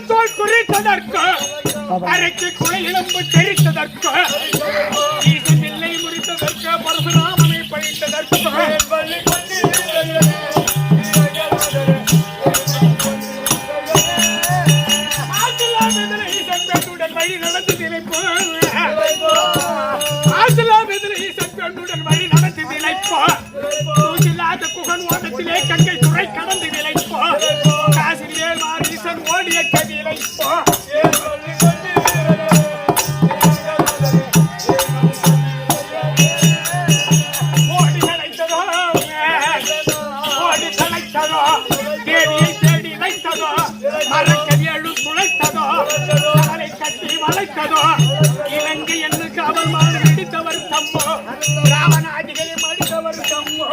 தோல் குறித்ததற்கு அரைக்கு குழையிழம்பு தெரித்ததற்கு இல்லை முறித்ததற்கு பரசுராமனை பழித்ததற்கு வழி நடத்தி நினைப்போம் வழி நடத்தி நினைப்போம் தூசில்லாத குகன் ஓட்டத்திலே கங்கை துறை கடந்து நினைப்போம் காசிலே மாரீசன் ஓடிய கவி நினைப்போம் ஓடி நினைத்ததோ தேவியை தேடி நினைத்ததோ மரக்கவி அழு துளைத்ததோ கட்டி வளைத்ததோ இலங்கை என்று காவல் மாறு அடித்தவர் தம்மோ ராவணாதிகளை மடித்தவர் தம்மோ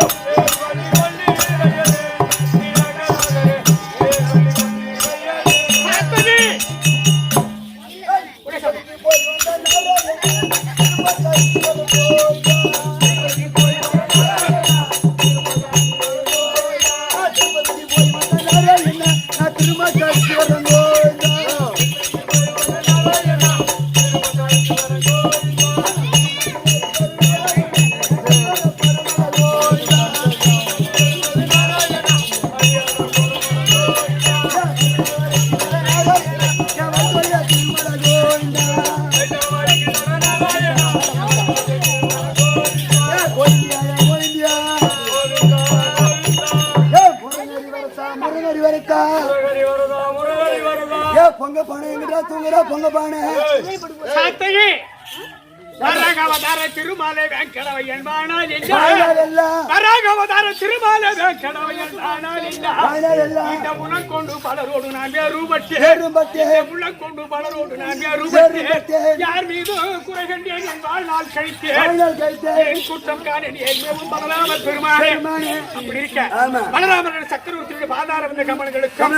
பொங்க பானை எங்கடா தூங்குறா பொங்க பானை சாத்தையே வராகவதார திருமாலே வெங்கடவையன் வாணால் வராகவதார திருமாலே வெங்கடவையன் வாணால் இந்த முனம் கொண்டு பலரோடு நான் வேறுபட்டு முன்னம் கொண்டு பலரோடு நான் வேறுபட்டு யார் மீது குறை கண்டேன் என் வாழ்நாள் கழித்தேன் குற்றம் காணேன் என் பலராம பெருமானே அப்படி இருக்க பலராமன் சக்கரவர்த்தியுடைய பாதாரம் இந்த கமலங்களுக்கும்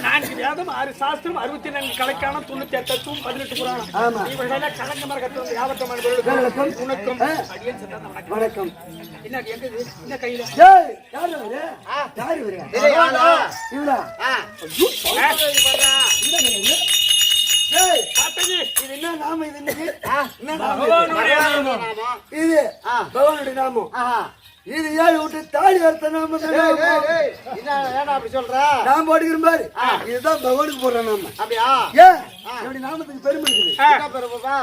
4 வேதம் 6 சாஸ்திரம் 64 கலக்கான 98 தூம் 18 புராணம் இவர்கள கலங்க மரகத்தில் யாவத்தமான வணக்கம் வணக்கம் என்ன கையில இது என்ன நாம இது இது பகவானுடைய நாமம் இது ஏழு விட்டு தாலி அர்த்த நாம அப்படி சொல்ற நான் போட்டுக்கிறேன் பாரு இதுதான் பகவானுக்கு போடுற நாம அப்படியா ஏன் நாமத்துக்கு பெருமை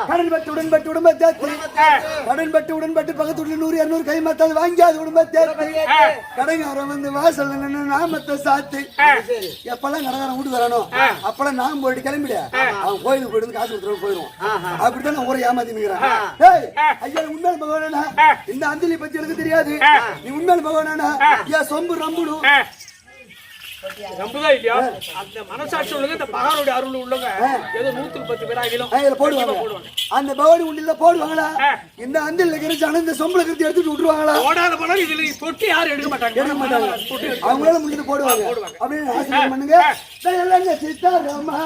கடன் பட்டு உடம்பத்தை கடன் பட்டு உடன்பட்டு பக்கத்துடைய 100 200 கை மாத்தாது வாங்கியாது உடம்பத்தை கடைக்காரன் வந்து வாசல் நாமத்தை சாத்து எப்பெல்லாம் கடைக்காரன் வீட்டு வரணும் அப்பெல்லாம் நாம போயிட்டு கிளம்பிட அவன் கோயிலுக்கு போயிட்டு காசு கொடுத்துட்டு போயிடும் அப்படித்தான் நான் ஊரை ஏமாத்தி நிற்கிறேன் ஐயா உண்மையான பகவானா இந்த அஞ்சலி பத்தி எனக்கு தெரியாது நீ உண்மையான பகவானா ஏன் சொம்பு ரம்புடும் நம்புதா இல்லையா அந்த மனசாட்சி உள்ளவங்க இந்த பகவானுடைய அருள் உள்ளவங்க ஏதோ 110 பேராகிலும் போடுவாங்க அந்த பகவானி உண்டில போடுவாங்களா இந்த அந்தில் இருக்கிற இந்த சொம்பள கருத்தி எடுத்துட்டு விட்டுருவாங்களா ஓடாத பணம் இதுல தொட்டி யாரும் எடுக்க மாட்டாங்க அவங்களால முடிஞ்சது போடுவாங்க அப்படின்னு ஆசீர்வாதம் பண்ணுங்க சீதாராமா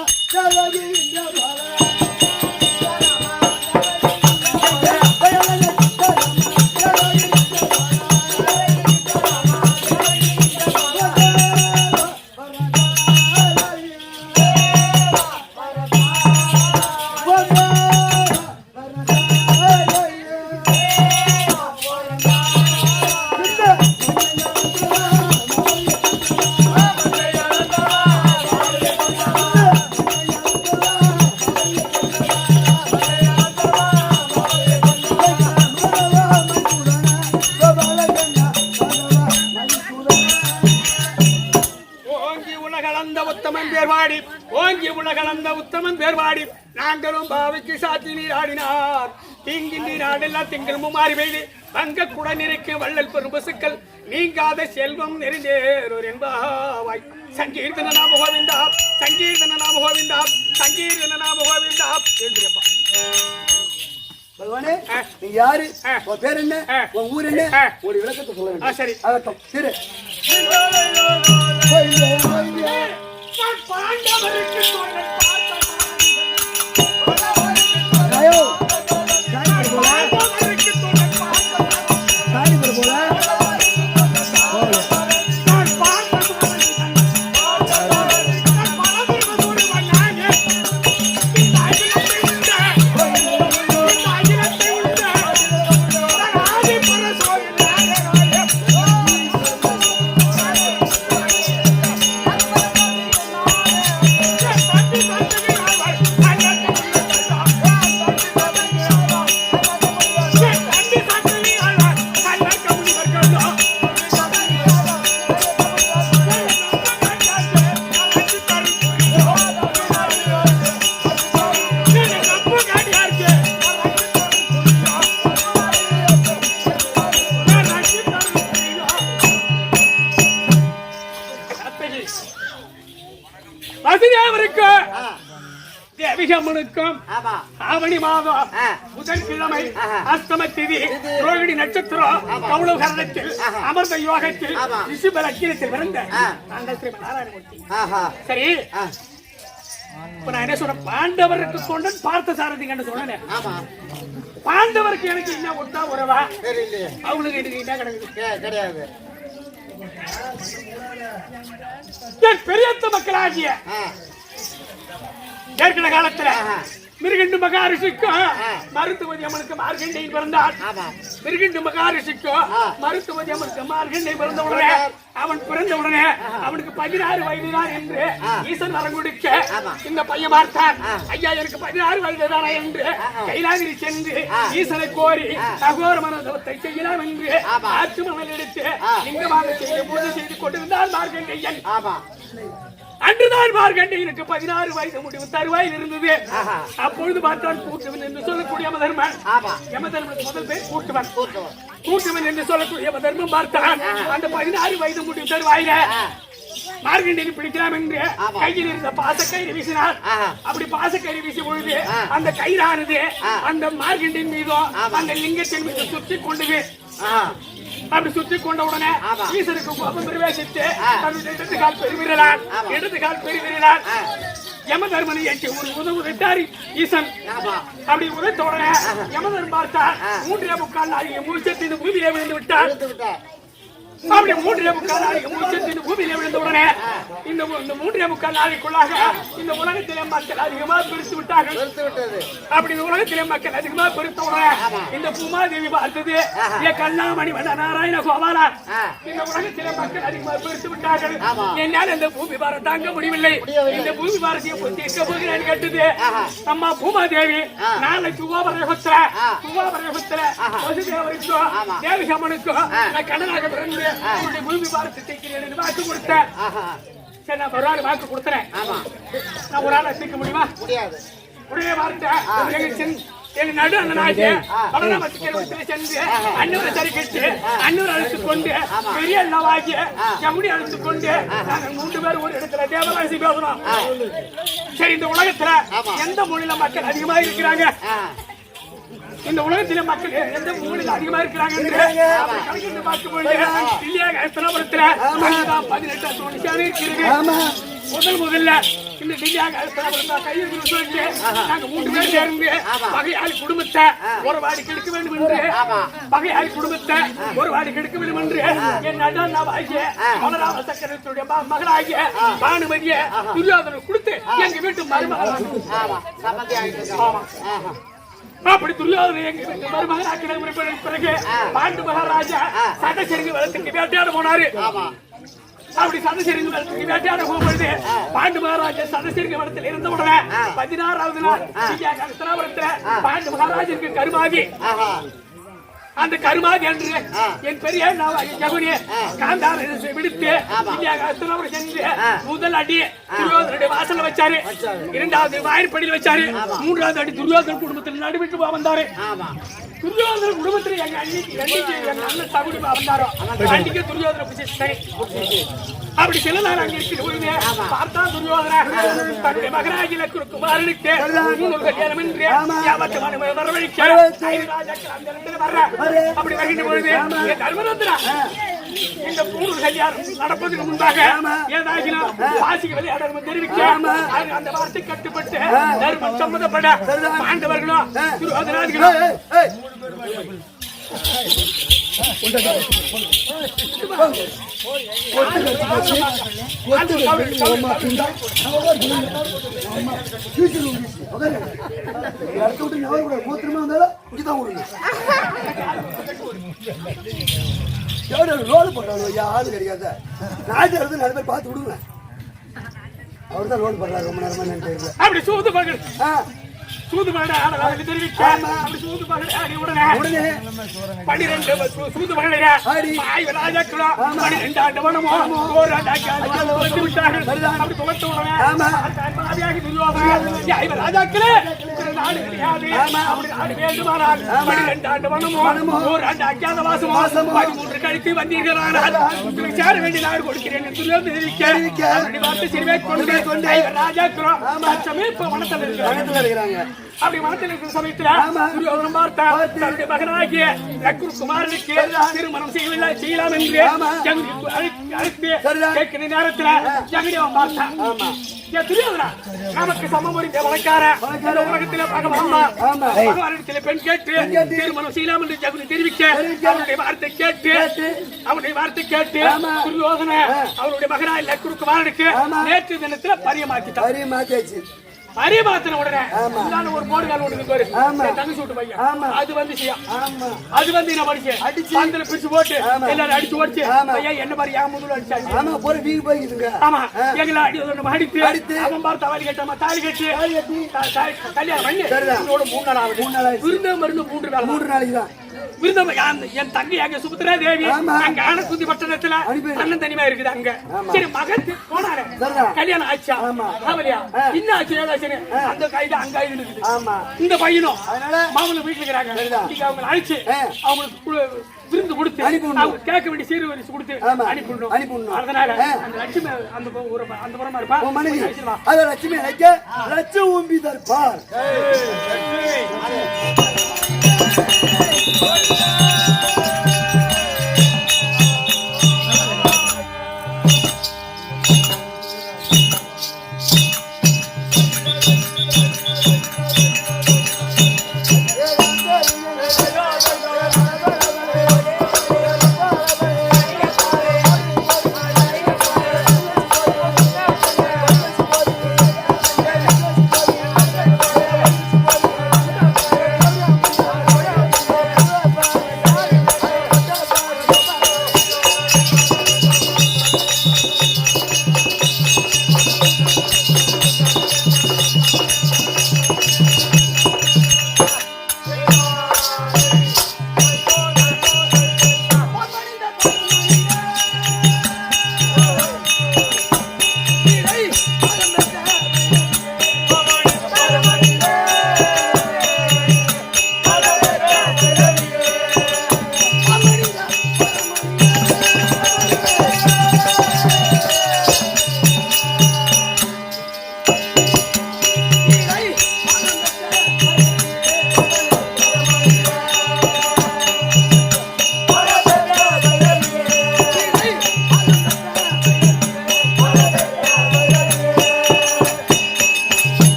தாங்களும் பாவைக்கு சாத்தி நீராடினார் தீங்கின்றி நாடெல்லாம் திங்களும் மாறி பெய்து வங்க குடன் இருக்க வள்ளல் பெரும் பசுக்கள் நீங்காத செல்வம் நெறிந்தேரோர் என்பாவாய் சங்கீர்த்தன நாம கோவிந்தா சங்கீர்த்தன நாம கோவிந்தா சங்கீர்த்தன நாம கோவிந்தா எழுதுறப்பா. பகவானே நீ யாரு, உன் பேர் என்ன, உன் ஊர் என்ன, ஒரு விளக்கத்தை சொல்ல வேண்டும். சரி ஆகட்டும். சரி பாண்டவருக்கு ஆவணி மாதம் புதன்கிழமை அஸ்தம திதி ரோகிணி நட்சத்திரம் கௌளவ கரணத்தில் அமிர்த யோகத்தில் ரிஷப லக்கினத்தில் பிறந்த நாங்கள் ஸ்ரீ நாராயணமூர்த்தி. சரி இப்ப நான் என்ன சொல்றேன், பாண்டவருக்கு கொண்டன் பார்த்த சாரதிங்க சொன்னேன். பாண்டவருக்கு எனக்கு என்ன ஒட்டா உறவா, அவங்களுக்கு எனக்கு என்ன கிடையாது. பெரியத்த மக்களாகிய ஏற்கனவே காலத்துல மிருகண்டு மகாரிஷிக்கும் மருத்துவதி அம்மனுக்கு மார்கண்டையில் பிறந்தார். மிருகண்டு மகாரிஷிக்கும் மருத்துவதி அம்மனுக்கு மார்கண்டை பிறந்த உடனே அவன் பிறந்த உடனே அவனுக்கு 16 வயதுதான் என்று ஈசன் வரம் கொடுக்க இந்த பையன் பார்த்தான். ஐயா எனக்கு 16 வயதுதானா என்று கைலாகிரி சென்று ஈசனை கோரி அகோர மனோதவத்தை செய்யலாம் என்று ஆற்று மணல் எடுத்து லிங்கமாக செய்து பூஜை செய்து கொண்டிருந்தார் மார்கண்டையன். அன்றுதான் மார்கண்டையனுக்கு 16 வயது முடிவு தருவாயில் இருந்தது. அப்பொழுது பார்த்தான் கூட்டுவன் என்று சொல்லக்கூடிய யமதர்மன். யமதர்மனுக்கு முதல் பேர் கூட்டுவன். கூட்டுவன் என்று சொல்லக்கூடிய யமதர்மன் பார்த்தான் அந்த 16 வயது முடிவு தருவாயில மார்கண்டையனை பிடிக்கலாம் என்று கையில் இருந்த பாசக்கயிறு வீசினார். அப்படி பாசக்கயிறு வீசிய பொழுது அந்த கயிறானது அந்த மார்கண்டையின் மீதும் அந்த லிங்கத்தின் மீது சுற்றி கொண்டது. அப்படி சுற்றி கொண்ட உடனே ஈசனுக்கு கோபம் பிரவேசித்து இடது கால் பெருவிரலால் யமதர்மனை ஏற்றி ஒரு உதவிட்டார் ஈசன். அப்படி உதைத்த உடனே யமதர்மன் பார்த்தார் 3.25 நாளைக்கு முடிச்சத்தின் பூமியிலே விழுந்து விட்டார். அப்படி 3.25 நாளைக்கு முடிச்சத்தின் பூமியிலே விழுந்த உடனே இந்த 3.25 நாளைக்குள்ளாக இந்த உலகத்திலே மக்கள் அதிகமாக பிரித்து விட்டார்கள். அப்படி இந்த உலகத்திலே மக்கள் அதிகமாக பிரித்த உடனே இந்த பூமாதேவி பார்த்தது, கண்ணாமணி வந்த நாராயண கோபாலா, இந்த உலகத்திலே மக்கள் அதிகமாக பிரித்து விட்டார்கள். என்னால் இந்த பூமி பாரம் தாங்க முடியவில்லை. இந்த பூமி பாரத்தையும் தீர்க்க போகிறேன் கேட்டது. அம்மா பூமாதேவி நாளை துவாபரகுத்திர வசுதேவருக்கும் தேவிகம்மனுக்கும் நான் கண்ணனாக பிறந்து பூமி பாரத்தை தீர்க்கிறேன் வாக்கு கொடுத்தேன். சரி நான் ஒரு ஆள் வாக்கு கொடுத்துறேன். நான் ஒரு ஆளை தீர்க்க முடியுமா? உடைய வார்த்தை எங்க நடு அண்ணனாகிய பலராமத்துக்கு சென்று அன்னூரை சரி கட்டு அன்னூர் அழைத்துக் கொண்டு பெரிய அண்ணாவாகிய யமுனி அழைத்துக் கொண்டு நாங்கள் 3 பேர் ஒரு இடத்துல தேவராசி பேசணும். சரி இந்த உலகத்துல எந்த மொழியில மக்கள் அதிகமா இருக்கிறாங்க, இந்த உலகத்திலே மக்கள் எந்த மூலையில் அதிகமா இருக்கிறாங்க என்று பார்க்கும்போது இல்லையாக ஸ்தலபுரத்துல 18 தோணிச்சாரு இருக்கிறது. முதல்ல இந்த திவ்யாக கையில் சொல்லி நாங்க 3 பேர் சேர்ந்து பகையாளி குடும்பத்தை ஒரு வாடி கெடுக்க வேண்டும் என்று பகையாளி குடும்பத்தை ஒரு வாடி கெடுக்க வேண்டும் என்று என் அண்ணாவாகிய பலராம சக்கரவர்த்தியுடைய மகளாகிய பானுமதிய துரியோதனை கொடுத்து எங்க வீட்டு மருமகள் அப்படி துரியோதனை எங்க வீட்டு மருமகனாக்கின பிறகு பாண்டு மகாராஜா சட்டசரிங்க வளத்துக்கு வேட்டையாட போனாரு. அப்படி சதசரிங்க வளத்துக்கு வேட்டையாட போகும்பொழுது பாண்டு மகாராஜா சதசரிங்க வளத்தில் இருந்த உடனே 16வது நாள் பாண்டு மகாராஜருக்கு கருமாகி அந்த கருமாதி என்று என் பெரிய ஜகுனி காந்தார விடுத்து சென்று முதல் அடி துரியோதனுடைய வாசல்ல வச்சாரு, இரண்டாவது வாயிற்படியில் வச்சாரு, மூன்றாவது அடி துரியோதன குடும்பத்தில் நடுவிட்டு வந்தாரு. துரியோதன குடும்பத்தில் எங்க அண்ணன் தகுதி வந்தாரோ அன்னைக்கு துரியோதன சரி அப்படி சில நாள் அங்க இருக்கு பார்த்தா துரியோதன தன்னுடைய மகனாகிய குமாரனுக்கு கல்யாணம் என்று வரவழைக்க அப்படி வருகின்ற பொழுது தர்மரத்னா இந்த மூணு கல்யாணம் நடப்பதற்கு முன்பாக ஏதாகிலும் வாசிக்க விளையாட தெரிவிக்க அந்த வார்த்தை கட்டுப்பட்டு தர்மம் சம்மந்தப்பட பாண்டவர்களும் துரியோதனாதிகளும் ரோடு போடுறாங்க ஆளு கிடைக்காத நாட்டு இடத்துல நிறைய பேர் பார்த்து விடுங்க. அவர் தான் ரோடு போடுறாரு ரொம்ப நேரமா. அப்படி சூது மகள் சூது மகளை ஆடலாம் தெரிவிக்க அப்படி சூது மகளை ஆடி உடனே 12 சூது மகளை ராஜாக்களோ 12 ஆண்டு வனமோ ஒரு ஆண்டு விட்டார்கள். அப்படி துவட்ட உடனே ராஜாக்களே நாடு கிடையாது அப்படி நாடு வேண்டுமானால் 12 ஆண்டு வனமோ ஒரு ஆண்டு அஜாத வாசமோ 13 கழித்து வந்தீர்களானால் உங்களுக்கு சேர வேண்டிய நாடு கொடுக்கிறேன் என்று தெரிவிக்க சிறுவை கொண்டு ராஜாக்களோ இப்ப வனத்தில் இருக்கிறாங்க. அப்படி மனத்தில் இருக்கிற சமயத்துல துரியோதனன் பார்த்தா தன்னுடைய மகனாகிய குமாரனுக்கு திருமணம் செய்யலாம் என்று அழைத்து கேட்கிற நேரத்துல ஜெகதேவன் பார்த்தான். துரியோதனா நமக்கு சமமறிந்த வழக்கார உலகத்திலே பகவானிடத்திலே பெண் கேட்டு திருமணம் செய்யலாம் என்று ஜெகதி தெரிவிக்க அவருடைய வார்த்தை கேட்டு துரியோதன அவருடைய மகனாய் குமாரனுக்கு நேற்று தினத்துல பரியமாக்கிட்டாச்சு. பரிமாத்தின உடனே ஒரு போடுகால் ஒன்று தங்கச்சி விட்டு பையன் அது வந்து அது வந்து என்ன படிச்சு பந்தல பிரிச்சு போட்டு எல்லாரும் அடிச்சு ஓடிச்சு பையன் என்ன மாதிரி என் முதல்ல அடிச்சாங்க. ஆமா எங்களை அடித்து அவன் பார்த்து அவளி கட்டாம தாலி கட்டி கல்யாணம் பண்ணி 3 நாள் ஆகுது. விருந்த மருந்து 3 நாளைக்கு தான் என் தங்கை அங்க சுபத்ரா தேவி அங்க ஆனக்குந்தி பட்டணத்துல அண்ணன் தனிமா இருக்குது அங்க. சரி மகன் போனாரு கல்யாணம் ஆச்சா அவளியா இன்னும் ஆச்சு ஏதாச்சு அந்த கைது அங்க இருக்குது. இந்த பையனும் மாமல்ல வீட்டுல இருக்கிறாங்க. அவங்க அழைச்சு அவங்களுக்கு விருந்து கொடுத்து கேட்க வேண்டிய சீர்வரிசை கொடுத்து அனுப்பிடணும். அதனால அந்த லட்சுமி அந்த புறமா இருப்பா லட்சுமி லட்சுமி தர்பார்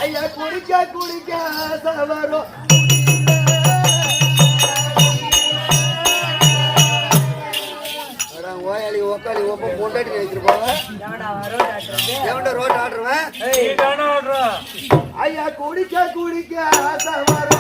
ஐயா குடிக்க குடிக்க சவரோ ஓயாளி ஒக்காளி ஒப்ப பொண்டாட்டி வச்சிருப்பாங்க எவன்டா ரோட் ஆடுறவன் ஐயா குடிக்க குடிக்க சவரோ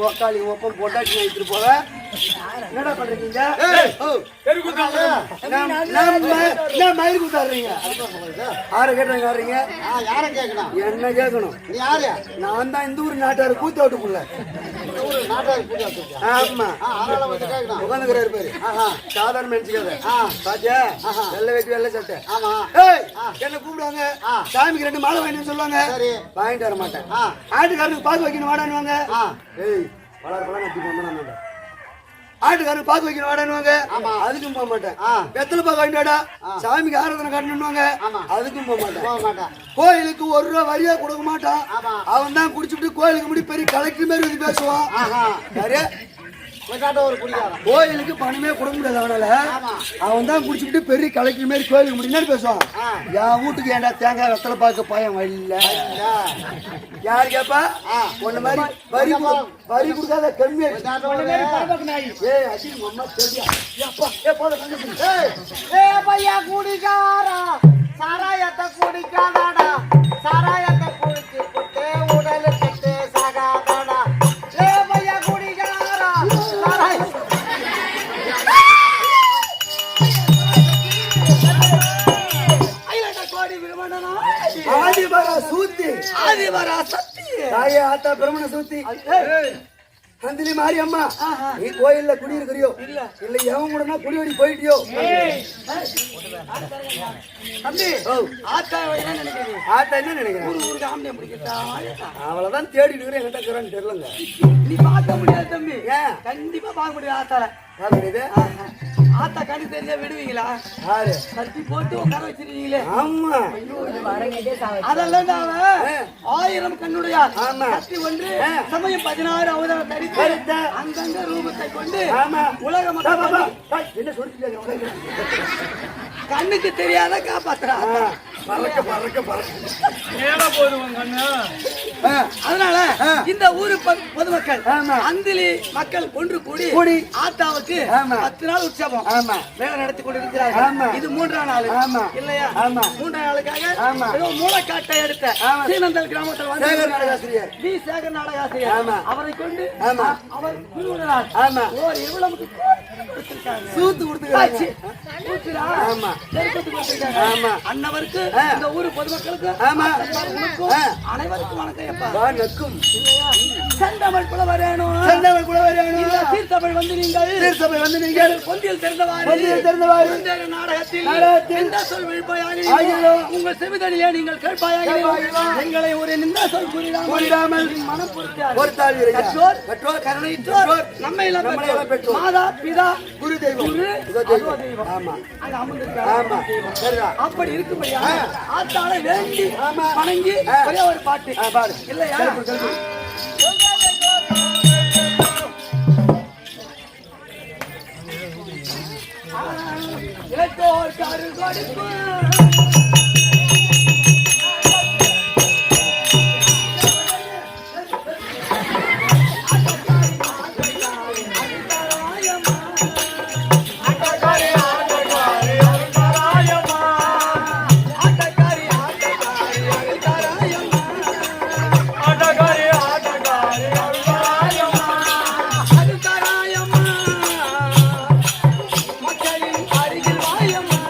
ஒக்காளி ஒப்பம் பொண்டாட்டி வைத்துட்டு போக என்னடா பண்றீங்க மயில் குத்தாடுறீங்க யார கேட்டாங்க ஆடுறீங்க என்ன கேட்கணும் நான் தான் இந்த ஊர் நாட்டாரு கூத்து விட்டுக்குள்ள ஆமா உட்காந்துக்கிறாரு பேரு சாதாரண நினைச்சுக்காத பாத்தியா வெள்ளை வெட்டி வெள்ளை சட்டை என்ன கூப்பிடுவாங்க சாமிக்கு 2 மாலை வாங்கிட்டு சொல்லுவாங்க வாங்கிட்டு வர மாட்டேன் ஆட்டுக்காரனுக்கு பாக்கு வைக்கணும் வாடானுவாங்க பலர் பலம் கட்டி போந்தா ஆட்டுக்காரனுக்கு பாக்கு வைக்கணும் வாடானுவாங்க அதுக்கும் போக மாட்டேன் வெத்தலை பாக்கு வாங்கிட்டாடா சாமிக்கு ஆராதனை காட்டணுவாங்க அதுக்கும் போக மாட்டேன் கோயிலுக்கு 1 ரூபா வரியா கொடுக்க மாட்டான் அவன் தான் குடிச்சுட்டு கோயிலுக்கு முடி பெரிய கலெக்டர் மாதிரி வந்து பேசுவான் யாரு கோயிலுக்கு பணமே கொடுக்க முடியாது அவனால அவன் தான் குடிச்சுட்டு பெரிய கலெக்டர் மாதிரி கோயிலுக்கு முன்னாடி பேசுவான் என் வீட்டுக்கு ஏன்டா தேங்காய் வெத்தலை பார்க்க பயம் இல்ல யாரு கேப்பா ஒண்ணு மாதிரி வரி கொடுக்காத கம்மியா குடிக்காரா சாராயத்தை குடிக்காதாடா சாராயத்தை குடிச்சு புட்டு உடல் கட்டு சாகாதாடா ஏ பையா குடிக்காரா ஆதிவரா சூத்தி ஆதிவரா சத்தி தாயே ஆத்தா பிரம்மண சூத்தி அந்திலி மாரி அம்மா நீ கோயில்ல குடி இருக்கிறியோ இல்ல எவன் கூடனா குடியோடி போயிட்டியோ தம்பி ஆத்தா என்ன நினைக்கிறேன் அவளதான் தேடிட்டு இருக்கிறேன் என்கிட்ட இருக்கிறான்னு தெரியலங்க நீ பார்க்க முடியாது தம்பி கண்டிப்பா பார்க்க முடியாது ஆத்தால ஆத்தா கண்ணு தெரிஞ்சா விடுவீங்களா? யாரு? கட்டி போட்டு உட்கார வச்சிருக்கீங்களே. ஆமா அதெல்லாம் அவன் 1000 கண்ணுடைய ஆமா. கத்தி ஒன்று சமயம் 16 அவதாரம் தரித்து அங்கங்க ரூபத்தை கொண்டு ஆமா. உலக மக்கள் என்ன சொல்லிட்டு கண்ணுக்கு தெரியாத காப்பாத்துறான். பறக்க பறக்க பறக்க மேல போடுவாங்க கண்ணு. அதனால இந்த ஊரு பொதுமக்கள் ஆமா. அந்திலி மக்கள் ஒன்று கூடி ஆத்தாவுக்கு ஆமா. 10 நாள் உற்சவம் ஆமா. வேலை நடத்தி கொண்டிருக்கிறார்கள். ஆமா. இது 3ஆம் நாள் ஆமா. இல்லையா? ஆமா. 3ஆம் நாளுக்காக ஆமா. ஏதோ மூலக்காட்டை எடுத்த ஆமா. சீனந்தல் கிராமத்தில் வந்து சேகர் நாடகாசிரியர் வி. சேகர் நாடகாசிரியர் ஆமா. அவரை கொண்டு ஆமா. அவர் குருவினார். ஆமா. ஓர் இவ்வளவுக்கு கொடுத்திருக்காங்க. சூத்து கொடுத்துருக்காங்க. ஊத்துடா. ஆமா. நெருக்கத்து கொடுத்திருக்காங்க. ஆமா. அண்ணவருக்கு இந்த ஊரு பொதுமக்களுக்கு ஆமா. உனக்கும் அனைவருக்கும் வணக்கம் எப்பா. வா நக்கும் இல்லையா? செந்தமிழ் புலவரேனும் செந்தமிழ் புலவரேனும் இந்த சீர்தமிழ் வந்து நீங்கள் சீர்தமிழ் வந்து நீங்கள் பொந்தியில் திறந்தவாறு பொந்தியில் திறந்தவாறு இந்த நாடகத்தில் எந்த சொல் விழிப்பாயாக ஆகியோ உங்கள் செவிதடியே நீங்கள் கேட்பாயாக எங்களை ஒரு நின்ற சொல் கூறிடாமல் மனம் பொறுத்தார் பொறுத்தாள் கற்றோர் கற்றோர் கருணையிற்றோர் நம்மை எல்லாம் பெற்றோர் மாதா பிதா குரு தெய்வம் குரு இதோ அதோ தெய்வம் ஆமா. அங்க அமர்ந்திருக்கார். ஆமா. சரிதான். அப்படி இருக்கும்படியா ஆத்தாளை வேண்டி ஆமா. வணங்கி ஒரே ஒரு பாட்டு பாரு இல்லையா? இளைத்தோர் கரு கொடுப்பு மக்களின் அருகில் வாயம்மா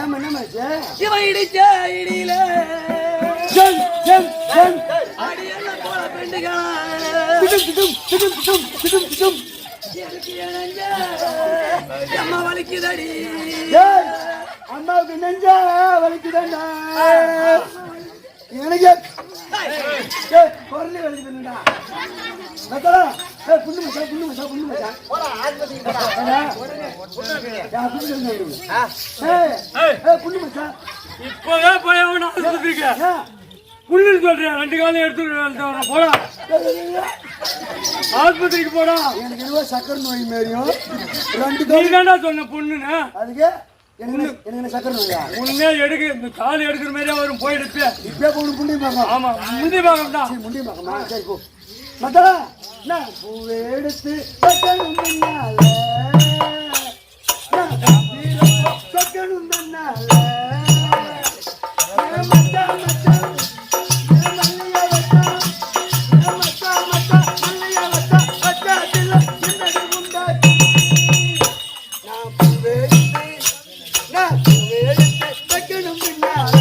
ஏமா என்னமாச்சு? இவன் இடிச்ச இடியில ஜம் ஜம் ஜம் அடியெல்லாம் போல பெண்டுகளா திடும் திடும் திடும் திடும் திடும் எனக்கு இணைஞ்ச அம்மா வலிக்குதடி. ஏய் அம்மாவுக்கு நெஞ்சா வலிக்குதாண்டா. எனக்கு ஏய் பொருளே வலிக்குதுடா. மத்தடா ஏய் புண்ணு மச்சான். போடா ஆஸ்பத்திரிக்கு போடா. யா புண்ணு ஏய் புண்ணு மச்சான். இப்பவே போய் அவன் ஆஸ்பத்திரிக்கு புள்ளி சொல்றேன். 2 காலம் எடுத்து போடா ஆஸ்பத்திரிக்கு போடா. எனக்கு என்னவோ சக்கரை நோய் மாதிரியும் 2 நீ தாண்டா சொன்ன பொண்ணுன்னு. அதுக்கு எனக்கு என்ன சக்கரை நோயா? உன்னே எடுக்க இந்த கால் எடுக்கிற மாதிரியா வரும் போயிடுச்சு. இப்ப போன புண்ணியம் பார்க்கலாம். ஆமா முந்தி பாக்கம் தான். முண்டி பார்க்கமா? சரி போ மத்தடா. நான் பூவை எடுத்து வைக்கணும் முன்னால வைக்கணும் முன்னால மச்சான் மச்சான் மல்லியா வச்சான் மச்சான் மச்சான் மல்லியா வச்சான் வச்சாதில்ல சின்னது உண்டாச்சு. நான் பூவை எடுத்து வைக்கணும் முன்னால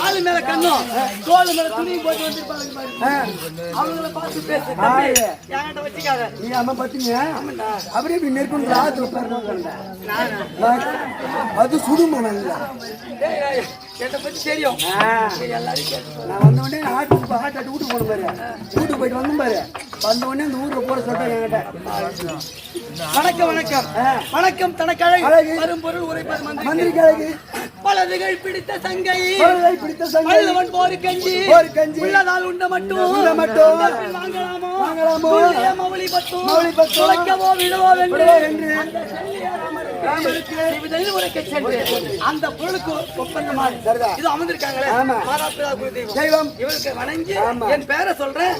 ஆளு மேல கண்ணும் தோல் மேல துணியும் போட்டு வந்திருப்பாங்க பாரு. அவங்கள பார்த்து பேசு. என்கிட்ட வச்சுக்காத. நீ அம்மா பாத்தீங்க அப்படியே இப்படி நெருப்பு ராத்து அது சுடுமா நல்லா. என்னை பத்தி தெரியும். எல்லாரும் கேட்டு நான் வந்த உடனே ஆட்டு வீட்டுக்கு போன பாரு. வீட்டுக்கு போயிட்டு வந்தேன் பாரு. வந்த உடனே அந்த ஊருக்கு போற சொல்றேன் என்கிட்ட. வணக்கம் வணக்கம் வணக்கம் தனக்கழகு வரும் பொருள் உரைப்பது மந்திரிக்கு அழகு பலதுகள் பிடித்த சங்கை பிடித்த சங்கை பல்லவன் போரு கஞ்சி உள்ளதால் உண்ட மட்டும் வாங்கலாமோ வாங்கலாமோ மௌலி பத்தும் மௌலி பத்தும் துளைக்கவோ விடுவோ என்று அந்த பொருளுக்கு ஒப்பந்தமாக இது அமர்ந்திருக்காங்களே மாதாபிதா குருதெய்வம் தெய்வம் இவருக்கு வணங்கி என் பேரை சொல்றேன்.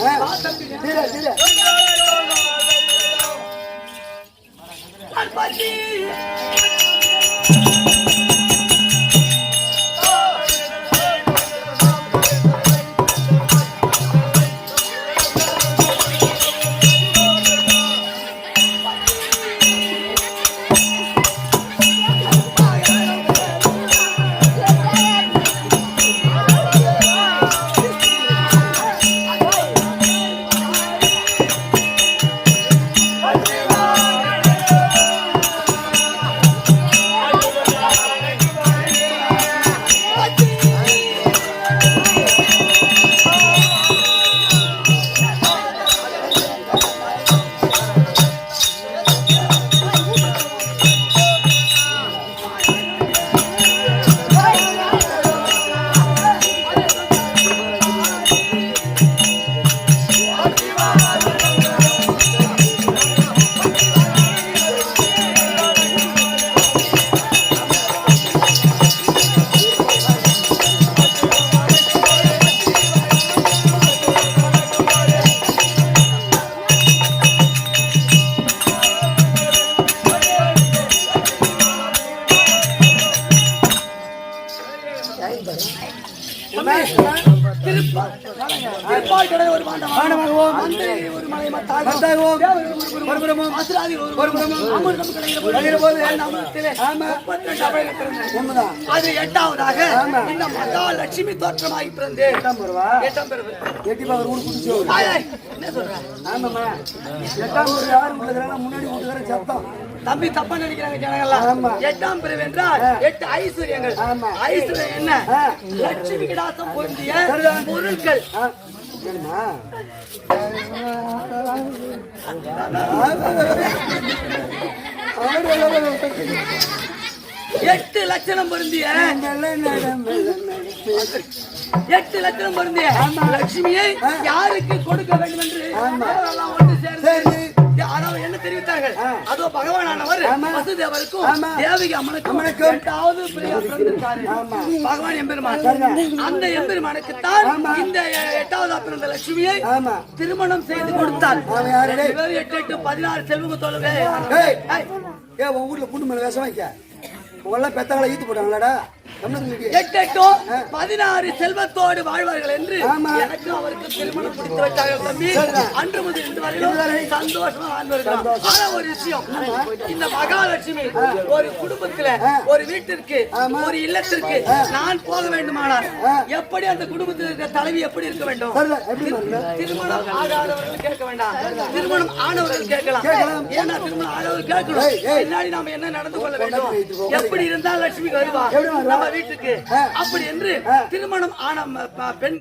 திருப்பால் கடை ஒரு மாண்டமாகவும் மந்திரி ஒரு மலை மத்தாகவும் ஒருபுறமும் அசுராதி ஒருபுறமும் அமிர்தம் கிடைக்கிற போது அமிர்தத்திலே 32 அபயம் இருக்கிறது. அது 8வதாக இந்த மகாலட்சுமி தோற்றமாகி பிறந்து 8ஆம் பிறகு எட்டி பாக்குற ஊர் குடிச்சு என்ன சொல்ற? ஆமாம்மா 8ஆம் ஊர் யாரு உள்ளதுனா முன்னாடி ஊட்டுக்கிற சத்தம் தம்பி தப்பா நினைக்கிறாங்க ஜனங்கள்லாம். 8ஆம் பிறகு என்றால் 8 ஐஸ்வர்யங்கள். ஐஸ்வர்யம் என்ன? லட்சுமி கிடாசம் பொருந்திய பொருட்கள். 8 லட்சணம் பொருந்திய 8 லட்சணம் பொருந்திய லட்சுமியை யாருக்கு கொடுக்க வேண்டும் என்று தேவரெல்லாம் ஒன்று சேர்ந்து ஆனால் என்ன தெரிவித்தார்கள்? அதோ பகவானானவர் வசுதேவருக்கும் தேவகி அம்மனுக்கும் 8வது பிள்ளையா பிறந்திருக்காரு. பகவான் எம்பெருமான். அந்த எம்பெருமானுக்குத்தான் இந்த 8வது பிறந்த லட்சுமியை திருமணம் செய்து கொடுத்தார். 8 16 செல்வத்தோடு உன் ஊர்ல புண்ணு மேல விஷம் வைக்க உங்களாம் பெத்தவங்களை ஈத்து போட்டாங்களாடா? 8 16 செல்வத்தோடு வாழ்வார்கள் என்று எனக்கு அவருக்கு திருமணம் முடித்து வைத்தார்கள் தம்பி. அன்று முதல் இன்று வரையிலும் சந்தோஷமா வாழ்ந்திருக்கிறோம். ஆனா ஒரு விஷயம், இந்த மகாலட்சுமி ஒரு குடும்பத்துல ஒரு வீட்டிற்கு ஒரு இல்லத்திற்கு நான் போக வேண்டுமானால் எப்படி அந்த குடும்பத்தில் இருக்கிற தலைவி எப்படி இருக்க வேண்டும்? திருமணம் ஆகாதவர்கள் கேட்க வேண்டாம், திருமணம் ஆனவர்கள் கேட்கலாம். ஏன்னா திருமணம் ஆனவர்கள் கேட்கணும். பின்னாடி நாம என்ன நடந்து கொள்ள வேண்டும், எப்படி இருந்தால் லட்சுமி வருவா நம்ம வீட்டுக்கு அப்படி என்று திருமணம் ஆன பெண்